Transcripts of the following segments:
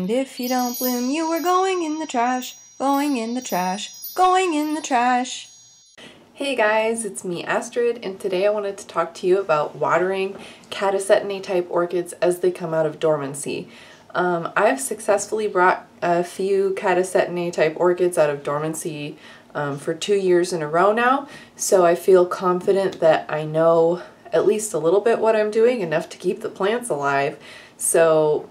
And if you don't bloom, you are going in the trash, going in the trash, going in the trash. Hey guys, it's me Astrid, and today I wanted to talk to you about watering Catasetum type orchids as they come out of dormancy. I've successfully brought a few Catasetum type orchids out of dormancy for 2 years in a row now, so I feel confident that I know at least a little bit what I'm doing, enough to keep the plants alive. So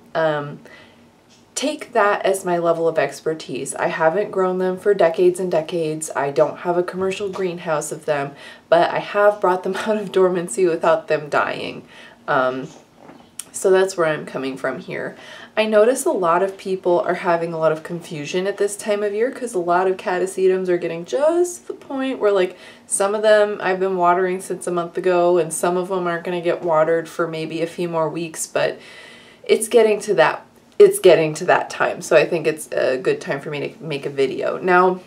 take that as my level of expertise. I haven't grown them for decades and decades. I don't have a commercial greenhouse of them, but I have brought them out of dormancy without them dying. So that's where I'm coming from here. I notice a lot of people are having a lot of confusion at this time of year because a lot of catasetums are getting just to the point where, like, some of them I've been watering since a month ago and some of them aren't going to get watered for maybe a few more weeks, but it's getting to that time. So I think it's a good time for me to make a video. Now,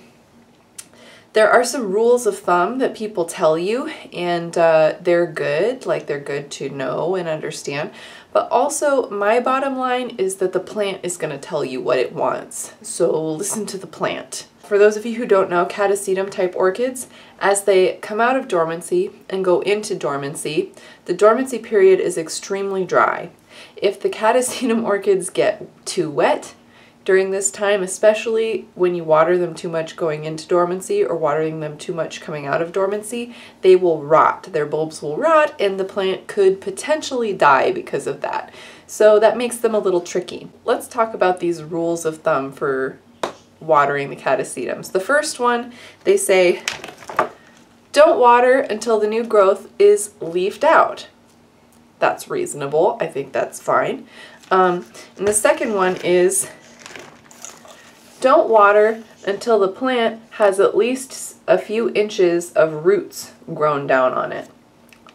there are some rules of thumb that people tell you, and they're good, like they're good to know and understand. But also, my bottom line is that the plant is going to tell you what it wants. So listen to the plant. For those of you who don't know, Catasetum type orchids, as they come out of dormancy and go into dormancy, the dormancy period is extremely dry. If the Catasetum orchids get too wet during this time, especially when you water them too much going into dormancy or watering them too much coming out of dormancy, they will rot. Their bulbs will rot and the plant could potentially die because of that. So that makes them a little tricky. Let's talk about these rules of thumb for watering the Catasetums. The first one, they say, don't water until the new growth is leafed out. That's reasonable. I think that's fine. And the second one is, don't water until the plant has at least a few inches of roots grown down on it.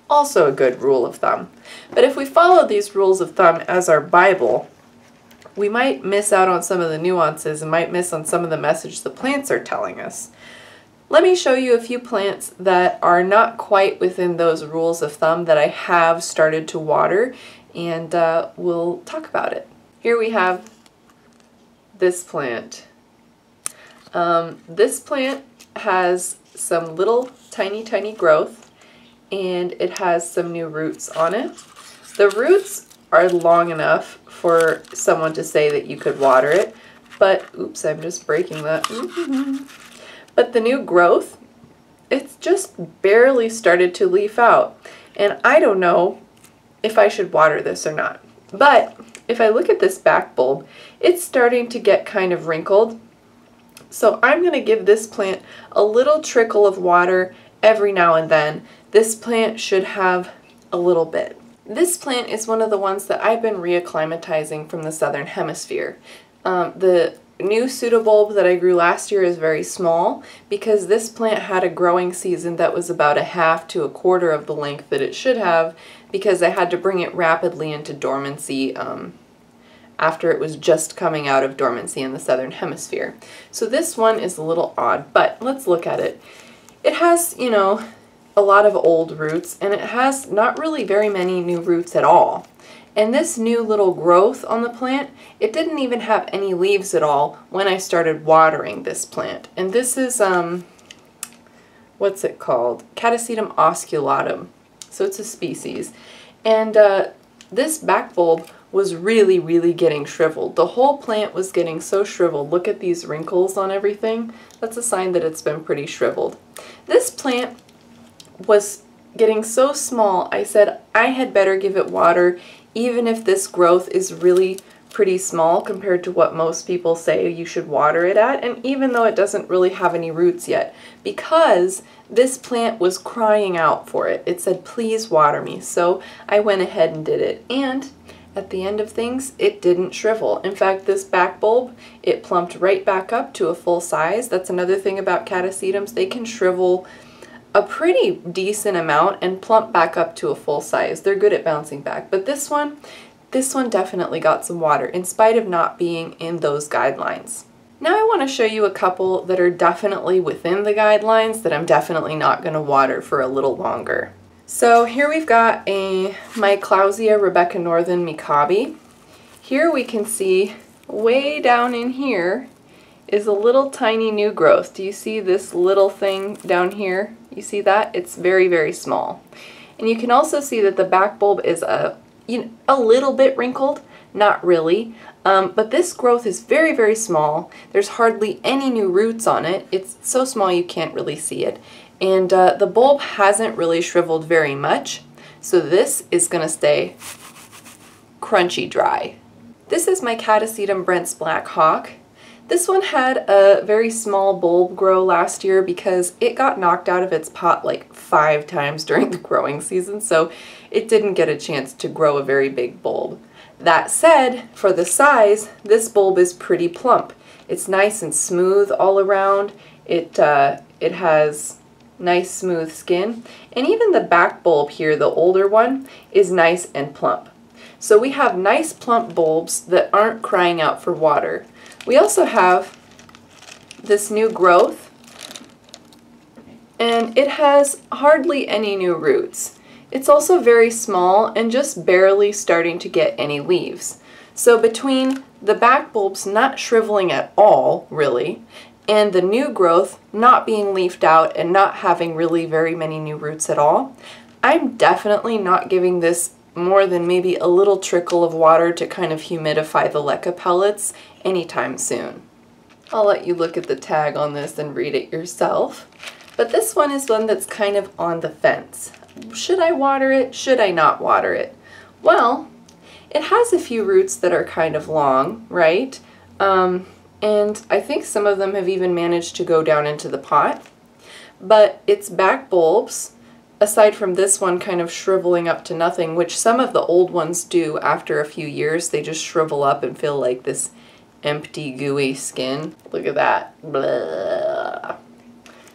Also a good rule of thumb. But if we follow these rules of thumb as our Bible, we might miss out on some of the nuances and might miss on some of the message the plants are telling us. Let me show you a few plants that are not quite within those rules of thumb that I have started to water, and we'll talk about it. Here we have this plant. This plant has some little tiny growth, and it has some new roots on it. The roots are long enough for someone to say that you could water it, but oops, I'm just breaking that. But the new growth, it's just barely started to leaf out, and I don't know if I should water this or not. But if I look at this back bulb, it's starting to get kind of wrinkled. So I'm going to give this plant a little trickle of water every now and then. This plant should have a little bit. This plant is one of the ones that I've been reacclimatizing from the southern hemisphere. The new pseudobulb that I grew last year is very small because this plant had a growing season that was about a half to a quarter of the length that it should have, because I had to bring it rapidly into dormancy after it was just coming out of dormancy in the southern hemisphere. So this one is a little odd, but let's look at it. It has, you know, a lot of old roots, and it has not really very many new roots at all. And this new little growth on the plant, it didn't even have any leaves at all when I started watering this plant. And this is, what's it called? Catasetum osculatum. So it's a species. And this back bulb was really getting shriveled. The whole plant was getting so shriveled. Look at these wrinkles on everything. That's a sign that it's been pretty shriveled. This plant was getting so small, I said I had better give it water even if this growth is really pretty small compared to what most people say you should water it at, and even though it doesn't really have any roots yet, because this plant was crying out for it. It said, please water me. So I went ahead and did it, and at the end of things, it didn't shrivel. In fact, this back bulb, it plumped right back up to a full size. That's another thing about Catasetums. They can shrivel a pretty decent amount and plump back up to a full size. They're good at bouncing back. But this one definitely got some water in spite of not being in those guidelines. Now I want to show you a couple that are definitely within the guidelines that I'm definitely not going to water for a little longer. So here we've got my Clausia Rebecca Northern Mikabe. Here we can see way down in here is a little tiny new growth. Do you see this little thing down here? You see that? It's very, very small. And you can also see that the back bulb is a little bit wrinkled, not really, but this growth is very, very small. There's hardly any new roots on it. It's so small you can't really see it. And the bulb hasn't really shriveled very much, so this is going to stay crunchy dry. This is my Catasetum Brent's Black Hawk. This one had a very small bulb grow last year because it got knocked out of its pot like 5 times during the growing season, so it didn't get a chance to grow a very big bulb. That said, for the size, this bulb is pretty plump. It's nice and smooth all around. It has nice smooth skin, and even the back bulb here, the older one, is nice and plump. So we have nice plump bulbs that aren't crying out for water. We also have this new growth, and it has hardly any new roots. It's also very small and just barely starting to get any leaves. So between the back bulbs not shriveling at all, really, and the new growth not being leafed out and not having really very many new roots at all, I'm definitely not giving this more than maybe a little trickle of water to kind of humidify the leca pellets anytime soon. I'll let you look at the tag on this and read it yourself. But this one is one that's kind of on the fence. Should I water it? Should I not water it? Well, it has a few roots that are kind of long, right? And I think some of them have even managed to go down into the pot. But its back bulbs, aside from this one kind of shriveling up to nothing, which some of the old ones do after a few years, they just shrivel up and feel like this empty, gooey skin. Look at that. Blah.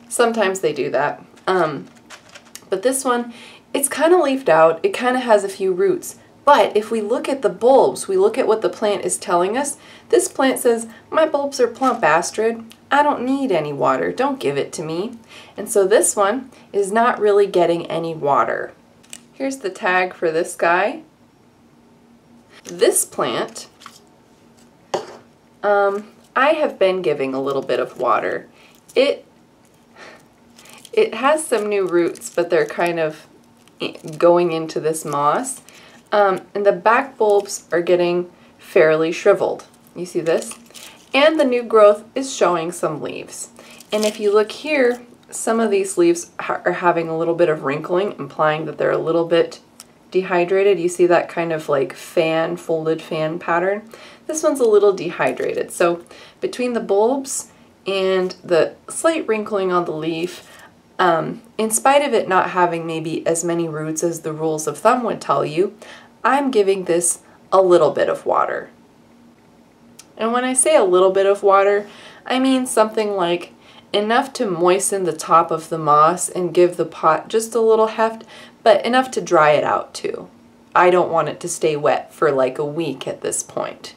Sometimes they do that. But this one, it's kind of leafed out. It kind of has a few roots. But if we look at the bulbs, we look at what the plant is telling us, this plant says, my bulbs are plump, Astrid. I don't need any water. Don't give it to me. And so this one is not really getting any water. Here's the tag for this guy. This plant, I have been giving a little bit of water. It has some new roots, but they're kind of going into this moss. And the back bulbs are getting fairly shriveled. You see this? And the new growth is showing some leaves. And if you look here, some of these leaves are having a little bit of wrinkling, implying that they're a little bit dehydrated. You see that kind of like fan, folded fan pattern? This one's a little dehydrated. So between the bulbs and the slight wrinkling on the leaf, in spite of it not having maybe as many roots as the rules of thumb would tell you, I'm giving this a little bit of water. And when I say a little bit of water, I mean something like enough to moisten the top of the moss and give the pot just a little heft, but enough to dry it out too. I don't want it to stay wet for like a week at this point.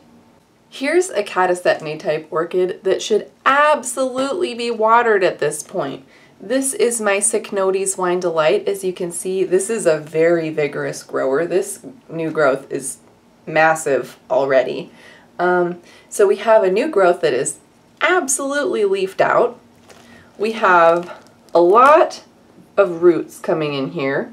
Here's a Catasetum type orchid that should absolutely be watered at this point. This is my Cycnodes Wine Delight. As you can see, this is a very vigorous grower. This new growth is massive already. So we have a new growth that is absolutely leafed out. We have a lot of roots coming in here.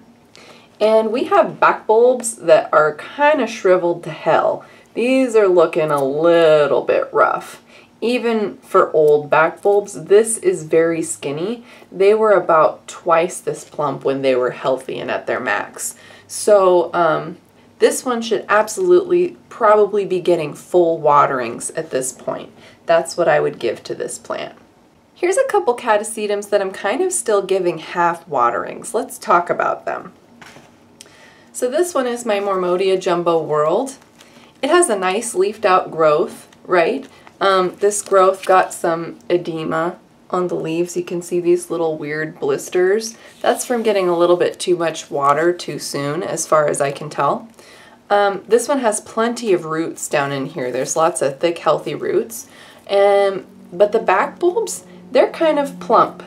And we have back bulbs that are kind of shriveled to hell. These are looking a little bit rough. Even for old back bulbs, this is very skinny. They were about twice this plump when they were healthy and at their max. So this one should absolutely probably be getting full waterings at this point. That's what I would give to this plant. Here's a couple Catasetums that I'm kind of still giving half waterings. Let's talk about them. So this one is my Mormodia Jumbo World. It has a nice leafed out growth, right? This growth got some edema on the leaves. You can see these little weird blisters. That's from getting a little bit too much water too soon, as far as I can tell. This one has plenty of roots down in here. There's lots of thick, healthy roots. But the back bulbs, they're kind of plump.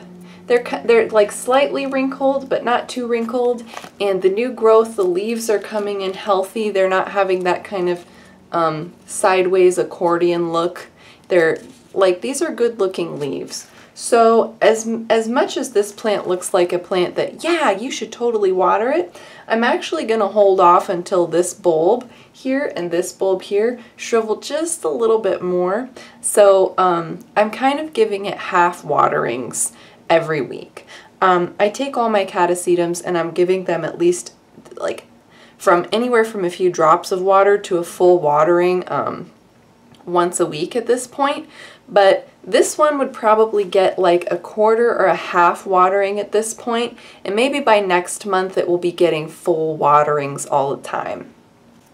They're like slightly wrinkled, but not too wrinkled. And the new growth, the leaves are coming in healthy. They're not having that kind of sideways accordion look. They're like, these are good looking leaves. So as much as this plant looks like a plant that, yeah, you should totally water it, I'm actually going to hold off until this bulb here and this bulb here shrivel just a little bit more. So I'm kind of giving it half waterings every week. I take all my catasetums and I'm giving them at least like from anywhere from a few drops of water to a full watering once a week at this point. But this one would probably get like a quarter or a half watering at this point, and maybe by next month it will be getting full waterings all the time.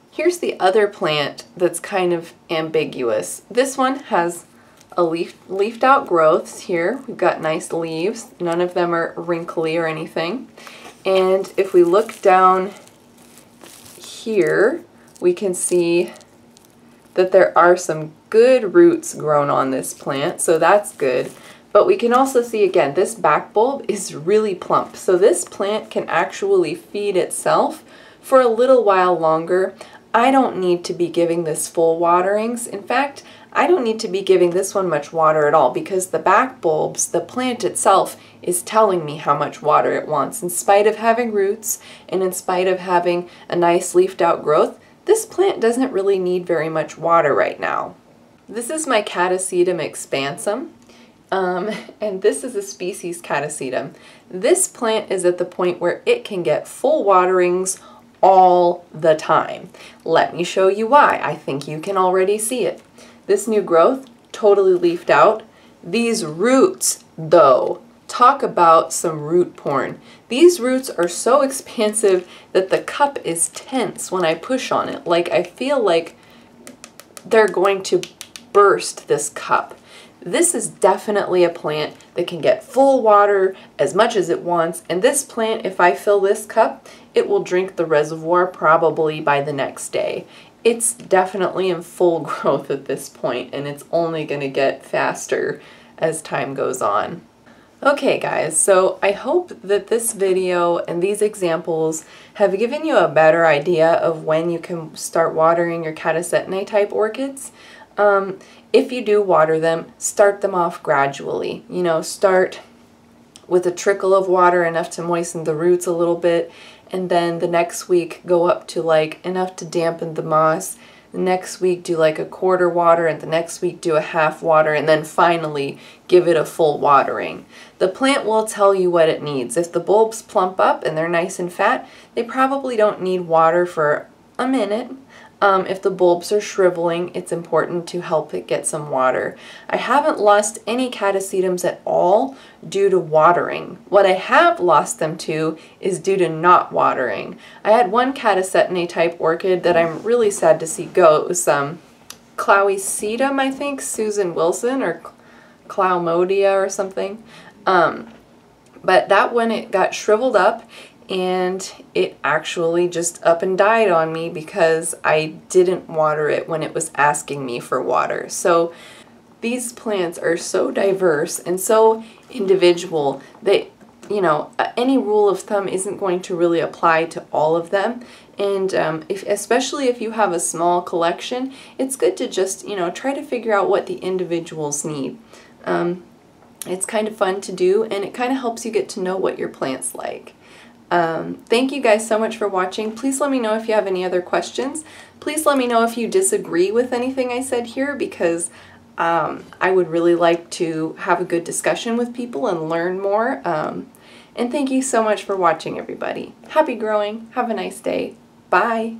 Here's the other plant that's kind of ambiguous. This one has a leafed out growths here. We've got nice leaves. None of them are wrinkly or anything. And if we look down here, we can see that there are some good roots grown on this plant, so that's good. But we can also see, again, this back bulb is really plump, so this plant can actually feed itself for a little while longer. I don't need to be giving this full waterings. In fact, I don't need to be giving this one much water at all, because the back bulbs, the plant itself, is telling me how much water it wants. In spite of having roots and in spite of having a nice leafed out growth, this plant doesn't really need very much water right now. This is my Catasetum expansum, and this is a species Catasetum. This plant is at the point where it can get full waterings all the time. Let me show you why. I think you can already see it. This new growth, totally leafed out. These roots, though, talk about some root porn. These roots are so expansive that the cup is tense when I push on it. Like, I feel like they're going to burst this cup. This is definitely a plant that can get full water as much as it wants, and this plant, if I fill this cup, it will drink the reservoir probably by the next day. It's definitely in full growth at this point, and it's only going to get faster as time goes on. Okay guys, so I hope that this video and these examples have given you a better idea of when you can start watering your Catasetinae type orchids. If you do water them, start them off gradually. You know, start with a trickle of water, enough to moisten the roots a little bit, and then the next week go up to like enough to dampen the moss. The next week do like a quarter water, and the next week do a half water, and then finally give it a full watering. The plant will tell you what it needs. If the bulbs plump up and they're nice and fat, they probably don't need water for a minute. If the bulbs are shriveling, it's important to help it get some water. I haven't lost any catasetums at all due to watering. What I have lost them to is due to not watering. I had one Catasetinae type orchid that I'm really sad to see go. It was Catasetum, I think, Susan Wilson, or Claumodia or something. But that one, it got shriveled up, and it actually just up and died on me because I didn't water it when it was asking me for water. So these plants are so diverse and so individual that, you know, any rule of thumb isn't going to really apply to all of them. And especially if you have a small collection, it's good to just, you know, try to figure out what the individuals need. It's kind of fun to do, and it kind of helps you get to know what your plant's like. Thank you guys so much for watching. Please let me know if you have any other questions. Please let me know if you disagree with anything I said here, because I would really like to have a good discussion with people and learn more. And thank you so much for watching, everybody. Happy growing. Have a nice day. Bye.